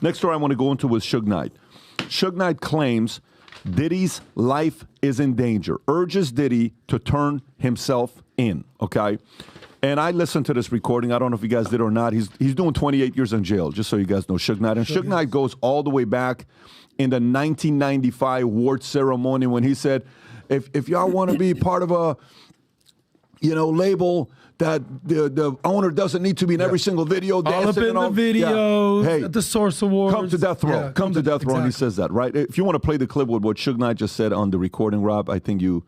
Next story I want to go into was Suge Knight. Suge Knight claims Diddy's life is in danger, urges Diddy to turn himself in, okay? And I listened to this recording. I don't know if you guys did or not. He's doing 28 years in jail, just so you guys know, Suge Knight. And Suge Knight goes all the way back in the 1995 award ceremony when he said, if y'all want to be part of a, label that the owner doesn't need to be in every single video. All up in the videos, Hey, at the Source Awards. Come to death row. Yeah, come to death row, and he says that, right? If you want to play the clip with what Suge Knight just said on the recording, Rob, I think you,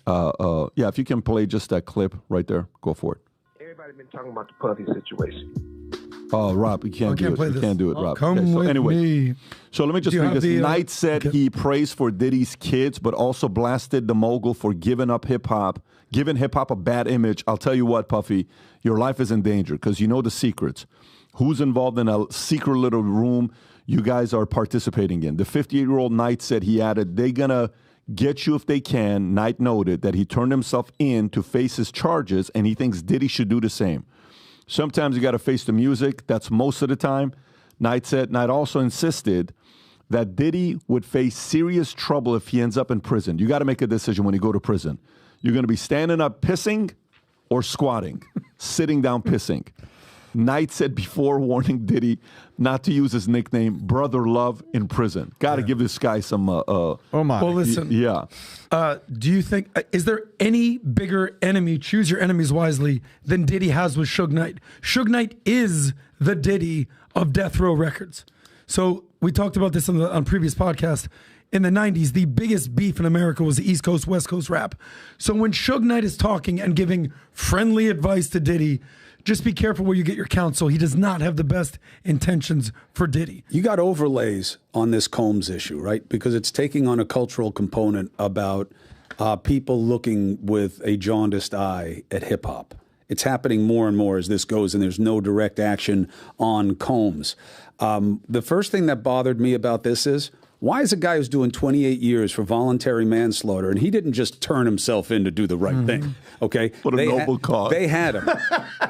if you can play just that clip right there, go for it. Everybody been talking about the Puffy situation. Oh, Rob, you can't do it. You can't do it, Rob. Come with me. So let me just read this. Knight said he prays for Diddy's kids, but also blasted the mogul for giving hip-hop a bad image. I'll tell you what, Puffy, your life is in danger because you know the secrets. Who's involved in a secret little room you guys are participating in? The 58-year-old Knight said, he added, they're going to get you if they can. Knight noted that he turned himself in to face his charges, and he thinks Diddy should do the same. Sometimes you got to face the music. That's most of the time. Knight also insisted that Diddy would face serious trouble if he ends up in prison. You got to make a decision when you go to prison. You're going to be standing up pissing or squatting, sitting down pissing. Knight said before warning Diddy not to use his nickname Brother Love in prison. Got to give this guy some... oh, my. Well, listen. Yeah. Do you think... is there any bigger enemy, choose your enemies wisely, than Diddy has with Suge Knight? Suge Knight is the Diddy of Death Row Records. So we talked about this on previous podcasts. In the 90s, the biggest beef in America was the East Coast, West Coast rap. So when Suge Knight is talking and giving friendly advice to Diddy, just be careful where you get your counsel. He does not have the best intentions for Diddy. You got overlays on this Combs issue, right? Because it's taking on a cultural component about people looking with a jaundiced eye at hip-hop. It's happening more and more as this goes, and there's no direct action on Combs. The first thing that bothered me about this is, why is a guy who's doing 28 years for voluntary manslaughter, and he didn't just turn himself in to do the right thing, okay? What a noble cause. They had him.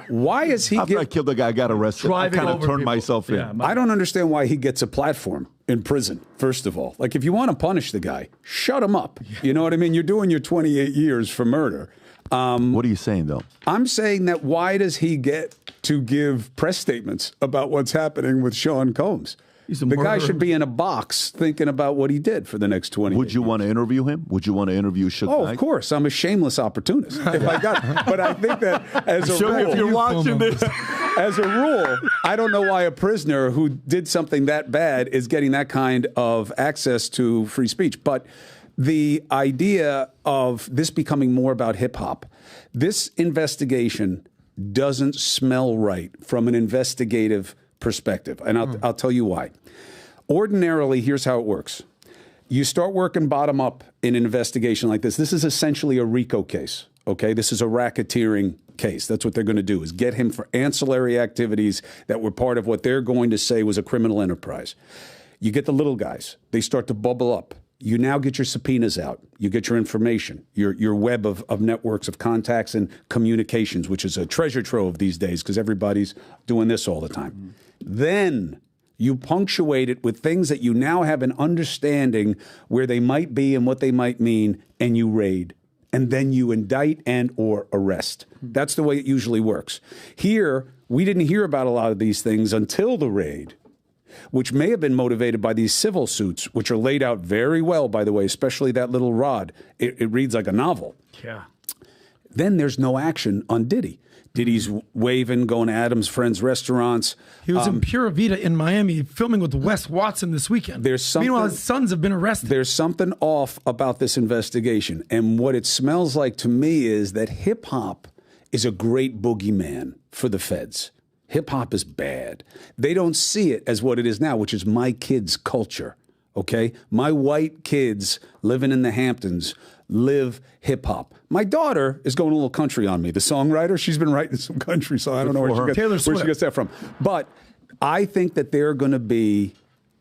Why is he... After I killed the guy, I got arrested. I kind of turned myself in. I don't understand why he gets a platform in prison, first of all. Like, if you want to punish the guy, shut him up. Yeah. You know what I mean? You're doing your 28 years for murder. What are you saying, though? I'm saying that why does he get to give press statements about what's happening with Sean Combs? The guy should be in a box thinking about what he did for the next 20 years. Would you want to interview him? Would you want to interview Suge Knight? Oh, of course. I'm a shameless opportunist. If I got, but I think that as a rule, if you're watching this, as a rule, I don't know why a prisoner who did something that bad is getting that kind of access to free speech. But the idea of this becoming more about hip hop, this investigation doesn't smell right from an investigative perspective. And I'll tell you why. Ordinarily, here's how it works. You start working bottom up in an investigation like this. This is essentially a RICO case, okay? This is a racketeering case. That's what they're going to do, is get him for ancillary activities that were part of what they're going to say was a criminal enterprise. You get the little guys. They start to bubble up. You now get your subpoenas out. You get your information, your web of networks of contacts and communications, which is a treasure trove these days because everybody's doing this all the time. Then you punctuate it with things that you now have an understanding where they might be and what they might mean, and you raid. And then you indict and or arrest. That's the way it usually works. Here, we didn't hear about a lot of these things until the raid, which may have been motivated by these civil suits, which are laid out very well, by the way, especially that little rod. It reads like a novel. Yeah. Then there's no action on Diddy. Diddy's waving, going to Adam's friends' restaurants. He was in Pura Vida in Miami filming with Wes Watson this weekend. Meanwhile, his sons have been arrested. There's something off about this investigation. And what it smells like to me is that hip-hop is a great boogeyman for the feds. Hip-hop is bad. They don't see it as what it is now, which is my kids' culture, okay? My white kids living in the Hamptons live hip-hop. My daughter is going a little country on me. The songwriter, she's been writing some country song. I don't know where she gets that from. But I think that there are going to be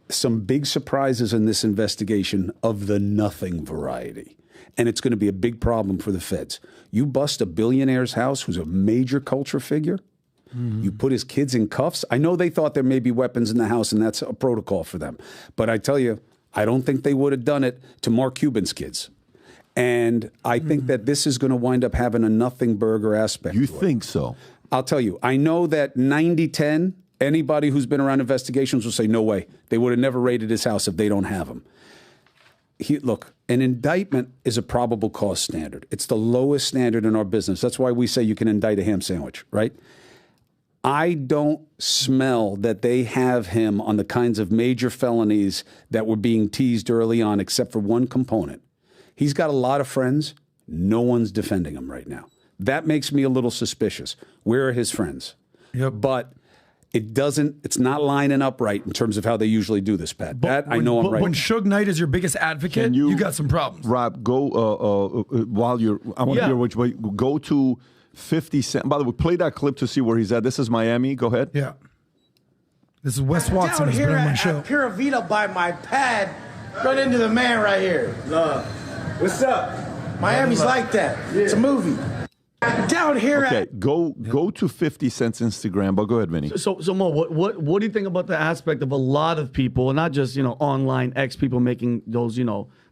some big surprises in this investigation of the nothing variety. And it's going to be a big problem for the feds. You bust a billionaire's house who's a major culture figure, You put his kids in cuffs. I know they thought there may be weapons in the house, and that's a protocol for them. But I tell you, I don't think they would have done it to Mark Cuban's kids. And I think that this is going to wind up having a nothing burger aspect. You think so? I'll tell you, I know that 90-10, anybody who's been around investigations will say, no way. They would have never raided his house if they don't have him. Look, an indictment is a probable cause standard. It's the lowest standard in our business. That's why we say you can indict a ham sandwich, right? I don't smell that they have him on the kinds of major felonies that were being teased early on, except for one component. He's got a lot of friends. No one's defending him right now. That makes me a little suspicious. Where are his friends? Yep. But it's not lining up right in terms of how they usually do this, Pat. I know I'm right. When Suge Knight is your biggest advocate, you got some problems. Rob, go while you're. I want to hear which way. Go to 50 Cent. By the way, play that clip to see where he's at. This is Miami. Go ahead. Yeah. This is Wes Watson. Who's been on my show. Pura Vida by my pad. Run into the man right here. Love. What's up? Miami's like that. Yeah. It's a movie. Down here. Okay, go to 50 Cent's Instagram. But go ahead, Vinny. So Mo, what do you think about the aspect of a lot of people, and not just online ex people making those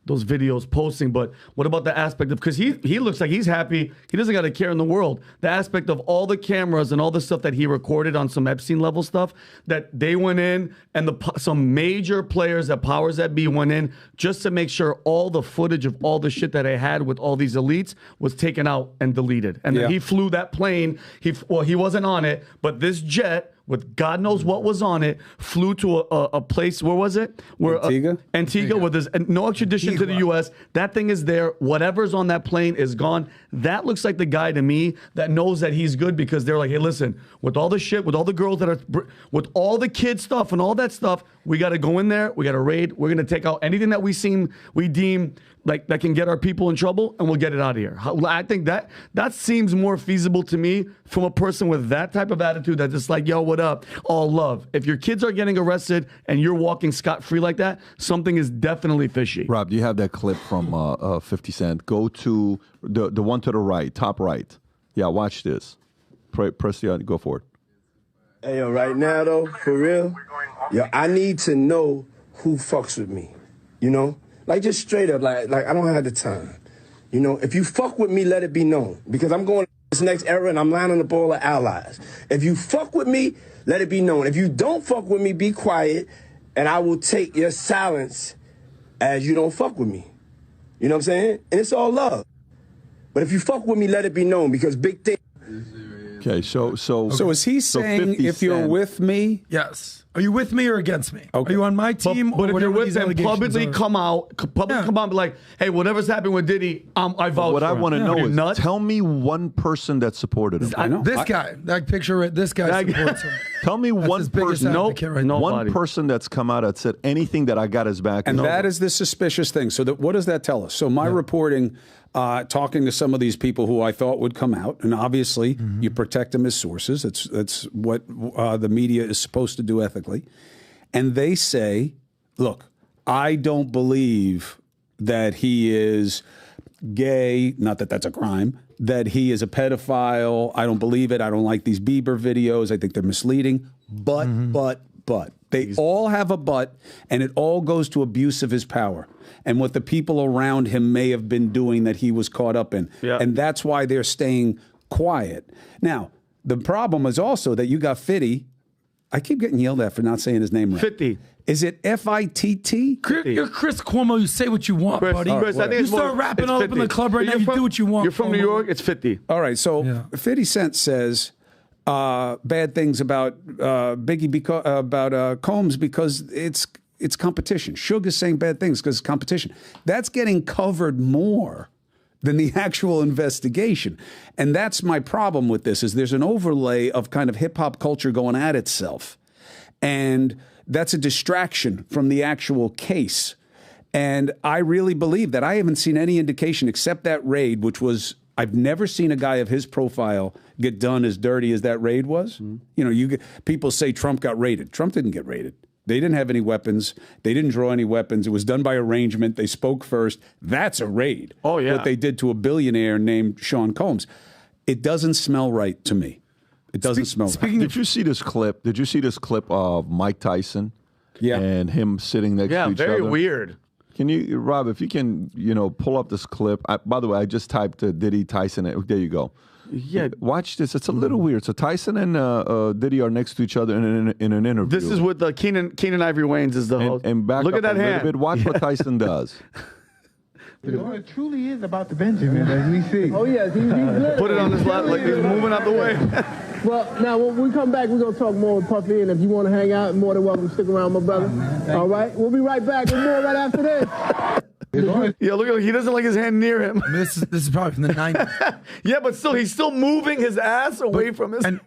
those videos posting, but what about the aspect of, because he looks like he's happy, he doesn't got a care in the world, the aspect of all the cameras and all the stuff that he recorded on some Epstein level stuff, that they went in and some major players at Powers That Be went in just to make sure all the footage of all the shit that they had with all these elites was taken out and deleted. And then he flew that plane, he wasn't on it, but this jet with God knows what was on it, flew to a place, where was it? Antigua, where there's no extradition to the U.S. That thing is there. Whatever's on that plane is gone. That looks like the guy to me that knows that he's good, because they're like, hey, listen, with all the shit, with all the girls that are, with all the kid stuff and all that stuff, we got to go in there, we got to raid, we're going to take out anything that we deem like that can get our people in trouble, and we'll get it out of here. I think that seems more feasible to me from a person with that type of attitude, that's just like, yo, what up? All love. If your kids are getting arrested and you're walking scot-free like that, something is definitely fishy. Rob, do you have that clip from 50 Cent? Go to the one to the right, top right. Yeah, watch this. Press the go for it. Hey, yo, right now, though, for real, yo, I need to know who fucks with me, you know? Like, just straight up, like I don't have the time. You know, if you fuck with me, let it be known. Because I'm going to this next era and I'm lining up all the allies. If you fuck with me, let it be known. If you don't fuck with me, be quiet, and I will take your silence as you don't fuck with me. You know what I'm saying? And it's all love. But if you fuck with me, let it be known, because big thing. Okay, so is he saying if you're with me? Yes. Are you with me or against me? Okay. Are you on my team? But if you're with them, publicly come out and be like, hey, whatever's happened with Diddy, I vouch what for I want to know is, nuts? tell me one person that supported him. I know. This guy, that picture, this guy supports him. Tell me one person. One person that's come out that said anything that I got his back. And that is the suspicious thing. So what does that tell us? So my reporting, talking to some of these people who I thought would come out, and obviously you protect them as sources. That's what the media is supposed to do ethically. And they say, look, I don't believe that he is gay, not that that's a crime, that he is a pedophile. I don't believe it. I don't like these Bieber videos. I think they're misleading. But. They all have a but, and it all goes to abuse of his power and what the people around him may have been doing that he was caught up in. Yeah. And that's why they're staying quiet. Now, the problem is also that you got Fitty. I keep getting yelled at for not saying his name right. Fitty. Is it F-I-T-T? You're Chris Cuomo. You say what you want, buddy. Chris, I think you start rapping all up in the club right now. You do what you want. You're from New York. It's 50. All right. So 50 Cent says bad things about Biggie, about Combs, because it's competition. Suge is saying bad things because it's competition. That's getting covered more than the actual investigation. And that's my problem with this, is there's an overlay of kind of hip-hop culture going at itself. And that's a distraction from the actual case. And I really believe that. I haven't seen any indication except that raid, which was, I've never seen a guy of his profile get done as dirty as that raid was. Mm-hmm. You know, people say Trump got raided. Trump didn't get raided. They didn't have any weapons. They didn't draw any weapons. It was done by arrangement. They spoke first. That's a raid. Oh, yeah. What they did to a billionaire named Sean Combs. It doesn't smell right to me. It doesn't smell. Did you see this clip? Did you see this clip of Mike Tyson? Yeah. And him sitting next to each other? Yeah, very weird. Can you, Rob, if you can, pull up this clip. By the way, I just typed Diddy, Tyson. There you go. Yeah. Watch this. It's a little weird. So Tyson and Diddy are next to each other in an interview. This is with Keenan Ivory Wayans is the host. And back Look up at that a little hand. bit. Watch what Tyson does. It truly is about the Benjamin, as we see. Oh, yes, he's good. Put it on his lap like he's moving out the way. Well, now, when we come back, we're going to talk more with Puffy, and if you want to hang out, more than welcome to stick around, my brother. All right? We'll be right back with more right after this. Yeah, look at him. He doesn't like his hand near him. This is probably from the 90s. Yeah, but still, he's still moving his ass away from his. And